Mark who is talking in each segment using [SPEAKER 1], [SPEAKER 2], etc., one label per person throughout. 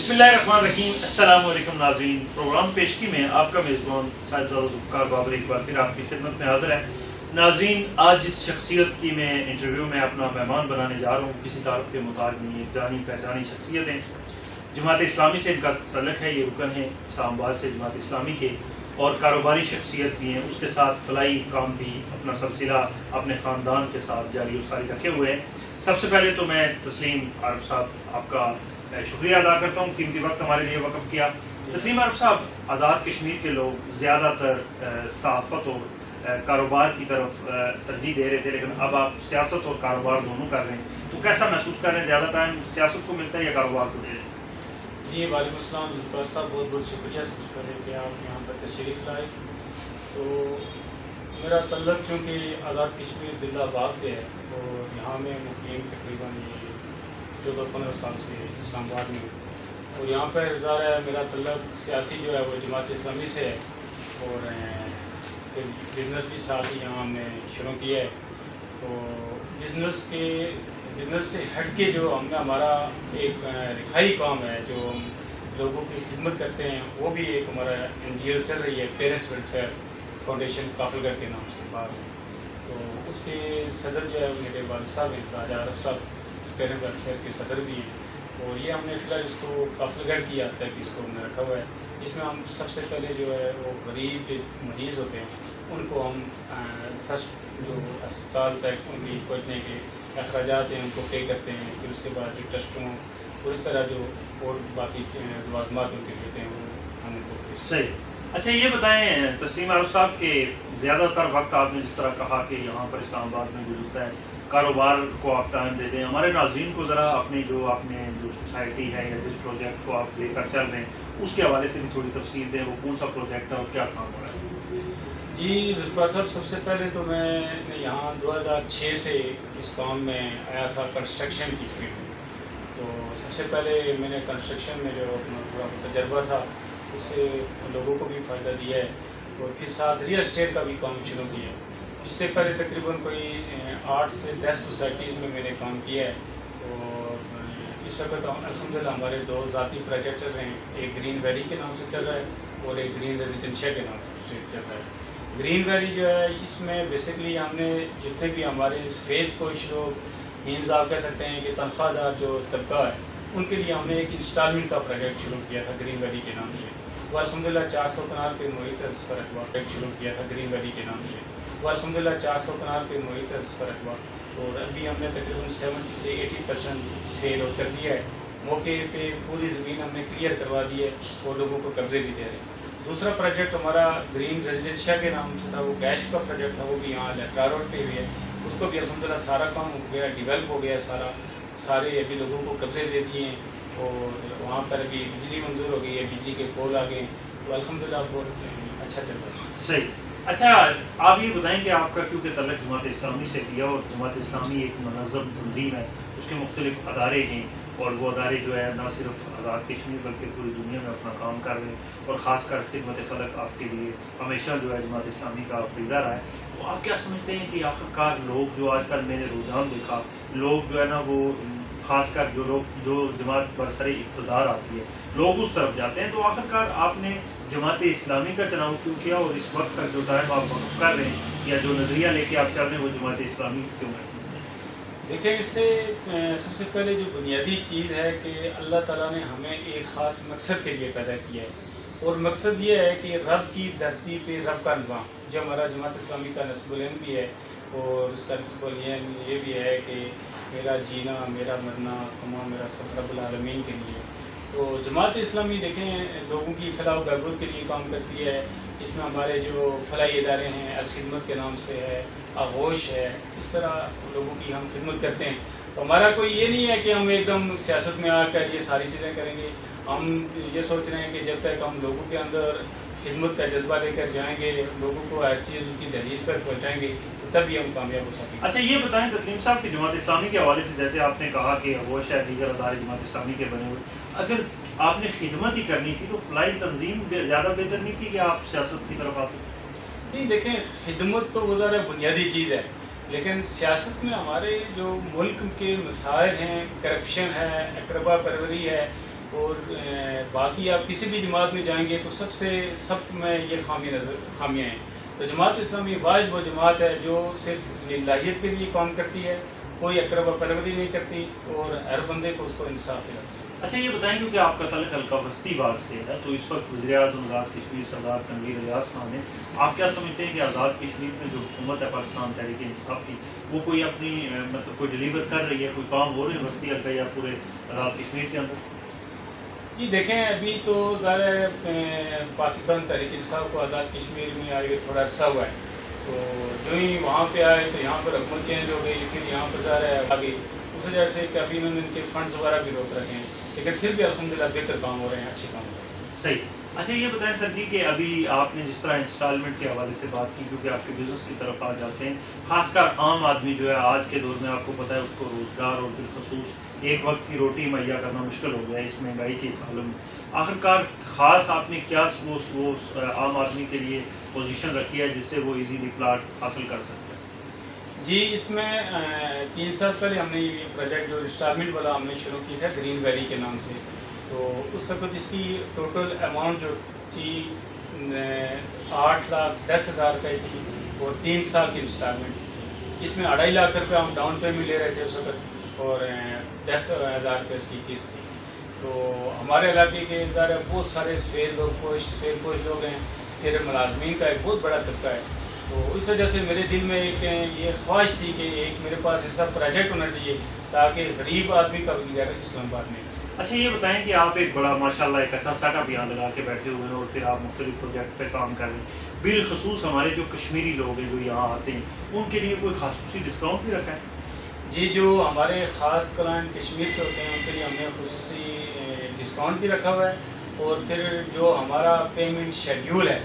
[SPEAKER 1] बिस्मिल्लाहिर्रहमानिर्रहीम। अस्सलाम वालेकुम नाज़रीन। प्रोग्राम पेशगी में आपका मेज़बान साहिबजादा ज़ुल्फ़िकार बाबर एक बार फिर आपकी खिदमत में हाज़िर है। नाज़रीन, आज जिस शख्सियत की मैं इंटरव्यू में अपना मेहमान बनाने जा रहा हूँ, किसी तारफ़ के मुताज नहीं, एक जानी पहचानी शख्सियत है। जमात इस्लामी से इनका तल्लुक़ है, ये रुकन है इस्लामाबाद से जमात इस्लामी के, और कारोबारी शख्सियत भी हैं। उसके साथ फ़लाई काम भी अपना सिलसिला अपने ख़ानदान के साथ जारी व सारी रखे हुए हैं। सबसे पहले तो मैं तस्लीम आरिफ साहब आपका शुक्रिया अदा करता हूँ, कीमती वक्त हमारे लिए वक़फ़ किया। तस्लीम आरिफ साहब, आज़ाद कश्मीर के लोग ज़्यादातर सहाफ़त और कारोबार की तरफ तरजीह दे रहे थे, लेकिन अब आप सियासत और कारोबार दोनों कर रहे हैं, तो कैसा महसूस कर रहे हैं? ज़्यादा टाइम सियासत को मिलता है या कारोबार को दे रहे हैं?
[SPEAKER 2] जी, वालेकुम अस्सलाम ज़ुल्फ़िकार साहब, बहुत बहुत शुक्रिया सबसे पहले कि आप यहाँ पर तशरीफ़ लाए। तो मेरा तल्लुक़ चूँकि आज़ाद कश्मीर ज़िला बाग से है और यहाँ में मुकीम तकरीबन 14-15 साल से इस्लामाबाद में, और यहाँ पर ज़ाहिर है मेरा तल्लुक़ सियासी जो है वो जमात इस्लामी से है, और फिर बिज़नेस भी साथ ही यहाँ हमने शुरू किया है। तो बिज़नेस से हट के जो हमने हमारा एक रिफाई काम है, जो हम लोगों की खिदमत करते हैं, वो भी एक हमारा NGO चल रही है, पेरेंट्स वेलफेयर फाउंडेशन काफिलगढ़ के नाम से बाहर में। तो उसके सदर जो है मेरे वालिद साहब हैं, राजा आरिफ साहब, पेरेंट्स वेलफेयर के सदर भी हैं। और ये हमने फ़िलहाल इसको काफिलगढ़ की याद तक इसको हमने रखा हुआ है। इसमें हम सबसे पहले जो है वो गरीब जो मरीज़ होते हैं उनको हम फर्स्ट जो अस्पताल तक उनकी पहुँचने के अखराजात हैं उनको पे करते हैं, फिर उसके बाद जो टेस्टों और इस तरह जो और बाकी लवाज़मात उनके लेते हैं वो हम उनको।
[SPEAKER 1] सही। अच्छा, ये बताएं तस्लीम आरिफ साहब के ज़्यादातर वक्त आपने जिस तरह कहा कि यहाँ पर इस्लामाबाद में गुजरता है, कारोबार को आप टाइम दे दें, हमारे नाज़रीन को ज़रा अपनी जो आपने जो सोसाइटी है या जिस प्रोजेक्ट को आप लेकर चल रहे हैं उसके हवाले से भी थोड़ी तफसील दें। वो कौन सा प्रोजेक्ट है और क्या काम हो रहा है?
[SPEAKER 2] जी ज़ुल्फ़िकार साहब, सबसे पहले तो मैं यहाँ 2006 से इस काम में आया था कंस्ट्रक्शन की फील्ड में। तो सबसे पहले मैंने कंस्ट्रक्शन में जो अपना थोड़ा तजर्बा था उससे लोगों को भी फ़ायदा दिया है, और फिर साथ रियल एस्टेट का भी काम शुरू किया। इससे पहले तकरीबन कोई 8 से 10 सोसाइटीज़ में मैंने काम किया है। और इस वक्त अल्हम्दुलिल्लाह हमारे 2 ज़ाती प्रोजेक्ट चल रहे हैं, एक ग्रीन वैली के नाम से चल रहा है और एक ग्रीन रेजिडेंशियल के नाम से चल रहा है। ग्रीन वैली जो है इसमें बेसिकली हमने जितने भी हमारे सफ़ेद पोश लोग मीन्स आप कह सकते हैं कि तनख्वाहदार जो तबका है उनके लिए हमने एक इंस्टॉलमेंट का प्रोजेक्ट शुरू किया था ग्रीन वैली के नाम से। वो अल्हम्दुलिल्लाह 400 कनाल पे मुहित पर प्रोजेक्ट शुरू किया था ग्रीन वैली के नाम से। वो अल्हम्दुलिल्लाह 400 कनाल पे मुहित पर और अभी हमने तकरीबन 70 से 80% सेल कर दिया है। मौके पे पूरी ज़मीन हमने क्लियर करवा दी है और लोगों को कब्जे भी दे रहे हैं। दूसरा प्रोजेक्ट हमारा ग्रीन रेजिडेंशियल के नाम से था, वो कैश का प्रोजेक्ट था, वो भी यहाँ लहका रोड पे हुई है। उसको भी अल्हम्दुलिल्लाह सारा काम हो गया, डेवलप हो गया सारे अभी लोगों को कब्जे दे दिए हैं और वहाँ पर अभी बिजली मंजूर हो गई है, बिजली के पोल आ गए, तो अल्हम्दुलिल्लाह बहुत अच्छा चल रहा है।
[SPEAKER 1] सही। अच्छा, आप ये बताएं कि आपका क्योंकि तल्लुक़ जमात इस्लामी से किया, और जमात इस्लामी एक मनज़्ज़म तंज़ीम है, उसके मुख्तलिफ़ अदारे हैं, और वो अदारे जो है ना सिर्फ आज़ाद कश्मीर बल्कि पूरी दुनिया में अपना काम कर रहे हैं, और ख़ासकर खिदमत खलक आपके लिए हमेशा जो है जमात इस्लामी का फरीज़ा रहा है। तो आप क्या समझते हैं कि आखिरकार लोग जो आजकल मैंने रुझान देखा, लोग जो है ना वो ख़ासकर जो जमात बरसरे इक़्तिदार आती है लोग उस तरफ जाते हैं, तो आखिरकार आपने जमात इस्लामी का चुनाव क्यों किया, और इस वक्त तक जो टाइम आप वक़्फ़ कर रहे हैं या जो नज़रिया लेके आप चल रहे हैं वो जमात इस्लामी क्यों है?
[SPEAKER 2] देखिए, इससे सबसे पहले जो बुनियादी चीज़ है कि अल्लाह ताला ने हमें एक ख़ास मकसद के लिए पैदा किया है, और मकसद ये है कि रब की धरती पे रब का निज़ाम जो हमारा जमात इस्लामी का नस्बुल इल्म भी है, और उसका नस्बुल इल्म ये भी है कि मेरा जीना मेरा मरना तमाम मेरा सब रब्बुल आलमीन के लिए। तो जमात इस्लामी देखें लोगों की फलाह बहबूद के लिए काम करती है। इसमें हमारे जो फलाही इदारे हैं अल-खिदमत के नाम से है, आगोश है, इस तरह लोगों की हम खिदमत करते हैं। तो हमारा कोई ये नहीं है कि हम एकदम सियासत में आकर ये सारी चीज़ें करेंगे। हम ये सोच रहे हैं कि जब तक हम लोगों के अंदर खिदमत का जज्बा लेकर जाएंगे, लोगों को हर चीज़ उनकी दलील पर पहुँचाएँगे, तो तभी हम कामयाब हो सकेंगे।
[SPEAKER 1] अच्छा, ये बताएं तस्लीम साहब कि जमात इस्लामी के हवाले से जैसे आपने कहा कि वो शायद दीगर अदारे जमात इस्लामी के बने हुए, अगर आपने खिदमत ही करनी थी तो फलाई तंजीम ज़्यादा बेहतर नहीं थी कि आप सियासत की तरफ आते?
[SPEAKER 2] नहीं, देखें, खिदमत तो वो ज़रा बुनियादी चीज़ है, लेकिन सियासत में हमारे जो मुल्क के मसाइल हैं, करप्शन है, अकरबा परवरी है, اور باقی آپ کسی بھی جماعت میں جائیں گے تو سب میں یہ خامیاں ہیں. تو جماعت اسلامی واحد وہ جماعت ہے جو صرف للہیت کے لیے کام کرتی ہے, کوئی اقربا پروری نہیں کرتی اور ہر بندے کو اس کو انصاف دلاتی ہے.
[SPEAKER 1] اچھا یہ بتائیں کیونکہ آپ کا تعلق حلقہ بستی باغ سے ہے, تو اس وقت وزیر اعظم آزاد کشمیر سردار تنویر الیاس خان ہیں, آپ کیا سمجھتے ہیں کہ آزاد کشمیر میں جو حکومت ہے پاکستان تحریک انصاف کی, وہ کوئی اپنی مطلب کوئی ڈلیور کر رہی ہے, کوئی کام ہو رہے ہیں بستی حلقہ یا پورے آزاد کشمیر کے اندر؟
[SPEAKER 2] جی دیکھیں, ابھی تو ظاہر پاکستان تحریک انصاف کو آزاد کشمیر میں آئے ہوئے تھوڑا عرصہ ہوا ہے, تو جو ہی وہاں پہ آئے تو یہاں پر حکومت چینج ہو گئی, پھر یہاں پر ظاہر ہے آگے اس وجہ سے کافی انہوں نے ان کے فنڈز وغیرہ بھی روک رکھے ہیں, لیکن پھر بھی الحمدللہ بہتر کام ہو رہے ہیں, اچھے کام ہو رہے ہیں.
[SPEAKER 1] صحیح. اچھا یہ بتائیں سر جی کہ ابھی آپ نے جس طرح انسٹالمنٹ کے حوالے سے بات کی, کیونکہ آپ کے بزنس کی طرف آ جاتے ہیں, خاص کر عام آدمی جو ہے آج کے دور میں آپ کو پتہ ہے اس کو روزگار اور بالخصوص ایک وقت کی روٹی مہیا کرنا مشکل ہو گیا ہے اس مہنگائی کے اس عالم میں. آخرکار خاص آپ نے کیا وہ عام آدمی کے لیے پوزیشن رکھی ہے جس سے وہ ایزیلی پلاٹ حاصل کر سکتے ہیں؟
[SPEAKER 2] جی اس میں 3 سال پہلے ہم نے یہ پروجیکٹ جو انسٹالمنٹ والا ہم نے شروع کی تھا گرین ویلی کے نام سے, تو اس وقت اس کی ٹوٹل اماؤنٹ جو تھی 8,10,000 روپے تھی اور 3 سال کی انسٹالمنٹ تھی. اس میں 2.5 لاکھ روپے ہم ڈاؤن پیمنٹ لے رہے تھے اس وقت اور 10,000 روپے اس کی قسط تھی. تو ہمارے علاقے کے ظاہر بہت سارے سفید پوش لوگ ہیں, پھر ملازمین کا ایک بہت بڑا طبقہ ہے, تو اس وجہ سے میرے دل میں ایک یہ خواہش تھی کہ ایک میرے پاس ایسا پروجیکٹ ہونا چاہیے تاکہ غریب آدمی کا بھی گھر اسلام آباد میں.
[SPEAKER 1] اچھا یہ بتائیں کہ آپ ایک بڑا ماشاءاللہ ایک اچھا سیٹ اپ یہاں لگا کے بیٹھے ہوئے ہیں اور پھر آپ مختلف پروجیکٹ پہ کام کر رہے ہیں, بالخصوص ہمارے جو کشمیری لوگ ہیں جو یہاں آتے ہیں ان کے لیے کوئی خصوصی ڈسکاؤنٹ بھی رکھا ہے؟
[SPEAKER 2] جی جو ہمارے خاص کلائنٹ کشمیر سے ہوتے ہیں ان کے لیے ہم نے خصوصی ڈسکاؤنٹ بھی رکھا ہوا ہے, اور پھر جو ہمارا پیمنٹ شیڈیول ہے,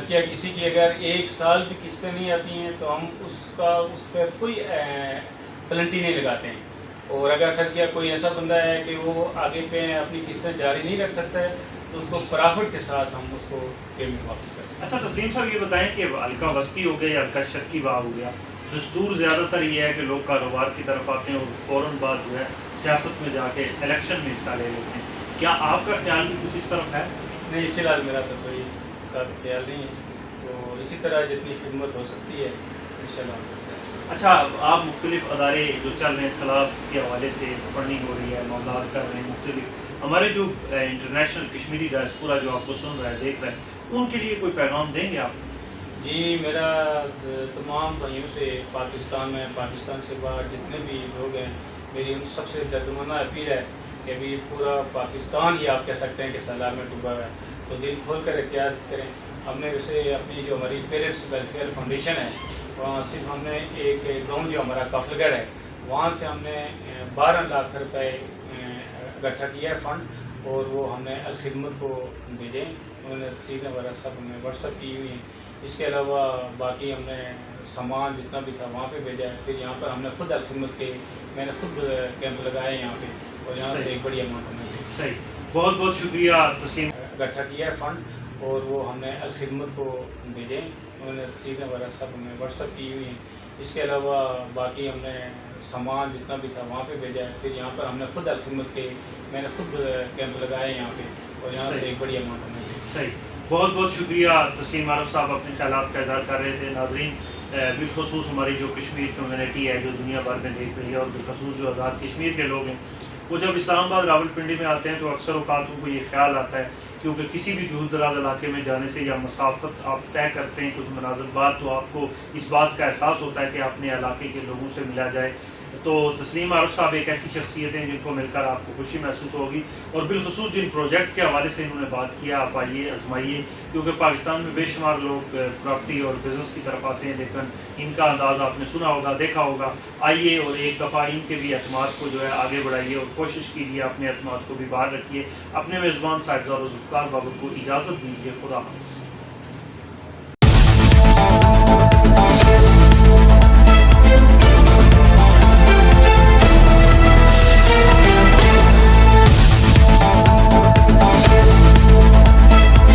[SPEAKER 2] کیا کسی کی اگر 1 سال کی قسطیں نہیں آتی ہیں تو ہم اس پر کوئی پلنٹی نہیں لگاتے ہیں, اور اگر پھر کیا کوئی ایسا بندہ ہے کہ وہ آگے پہ اپنی قسطیں جاری نہیں رکھ سکتا ہے تو اس کو پرافٹ کے ساتھ ہم اس کو پیمنٹ واپس کرتے ہیں.
[SPEAKER 1] اچھا تسلیم صاحب یہ بتائیں کہ حلقہ بستی ہو گیا یا حلقہ شرقی باغ ہو گیا, دستور زیادہ تر یہ ہے کہ لوگ کاروبار کی طرف آتے ہیں اور فوراً بعد جو ہے سیاست میں جا کے الیکشن میں حصہ لے لیتے ہیں, کیا آپ کا خیال بھی کچھ اس طرف ہے؟
[SPEAKER 2] نہیں, فی الحال میرا تو کوئی اس کا خیال نہیں ہے, تو اسی طرح جتنی خدمت ہو سکتی ہے انشاءاللہ ہم کرتے ہیں.
[SPEAKER 1] اچھا آپ مختلف ادارے جو چل رہے ہیں سیلاب کے حوالے سے فنڈنگ ہو رہی ہے, معاملات کر رہے ہیں مختلف, ہمارے جو انٹرنیشنل کشمیری ڈائسپورا جو آپ کو سن رہا ہے دیکھ رہا ہے, ان کے لیے کوئی پیغام دیں گے آپ؟
[SPEAKER 2] جی میرا تمام بھائیوں سے پاکستان سے باہر جتنے بھی لوگ ہیں, میری ان سب سے دردمندہ اپیل ہے کہ ابھی پورا پاکستان ہی آپ کہہ سکتے ہیں کہ سیلاب میں ڈوبا ہوا ہے, تو دل کھول کر احتیاط کریں. ہم نے ویسے اپنی جو ہماری پیرنٹس ویلفیئر فاؤنڈیشن ہے وہاں صرف ہم نے ایک گاؤں جو ہمارا کافل گڑھ ہے وہاں سے ہم نے 12 لاکھ روپے اکٹھا کیا ہے فنڈ, اور وہ ہم نے الخدمت کو بھیجے, انہوں نے رسیدیں وغیرہ سب ہم نے واٹس ایپ کی ہوئی ہیں. اس کے علاوہ باقی ہم نے سامان جتنا بھی تھا وہاں پہ بھیجا ہے. پھر یہاں پر ہم نے خود الخدمت کے میں نے خود کیمپ لگائے یہاں پہ, اور یہاں سے ایک بڑی اماؤنٹ ہم نے
[SPEAKER 1] صحیح, بہت بہت شکریہ تسلیم.
[SPEAKER 2] اکٹھا کیا ہے فنڈ, اور وہ ہم نے الخدمت کو بھیجے, انہوں نے رسیدیں وغیرہ سب ہم نے واٹس ایپ کی ہوئی ہیں. اس کے علاوہ باقی ہم نے سامان جتنا بھی تھا وہاں پہ بھیجا ہے. پھر یہاں پر ہم نے خود الخدمت کے میں نے خود کیمپ لگائے یہاں پہ, اور یہاں سے ایک بڑی اماؤنٹ ہم نے.
[SPEAKER 1] صحیح, بہت بہت شکریہ تسلیم عارف صاحب, اپنے خیالات کا اظہار کر رہے تھے. ناظرین, بالخصوص ہماری جو کشمیر کمیونٹی ہے جو دنیا بھر میں دیکھ رہی ہے, اور بالخصوص جو آزاد کشمیر کے لوگ ہیں, وہ جب اسلام آباد راولپنڈی میں آتے ہیں تو اکثر اوقات ان کو یہ خیال آتا ہے کیونکہ کسی بھی دور دراز علاقے میں جانے سے یا مسافت آپ طے کرتے ہیں کچھ مناظر بعد, تو آپ کو اس بات کا احساس ہوتا ہے کہ اپنے علاقے کے لوگوں سے ملا جائے. تو تسلیم عارف صاحب ایک ایسی شخصیت ہیں جن کو مل کر آپ کو خوشی محسوس ہوگی, اور بالخصوص جن پروجیکٹ کے حوالے سے انہوں نے بات کیا, آپ آئیے آزمائیے, کیونکہ پاکستان میں بے شمار لوگ پراپرٹی اور بزنس کی طرف آتے ہیں, لیکن ان کا انداز آپ نے سنا ہوگا, دیکھا ہوگا. آئیے اور ایک دفعہ ان کے بھی اعتماد کو جو ہے آگے بڑھائیے اور کوشش کیجیے اپنے اعتماد کو بھی باہر رکھیے. اپنے میزبان صاحبزادہ ذوالفقار بابر کو اجازت دیجیے. خدا حافظ.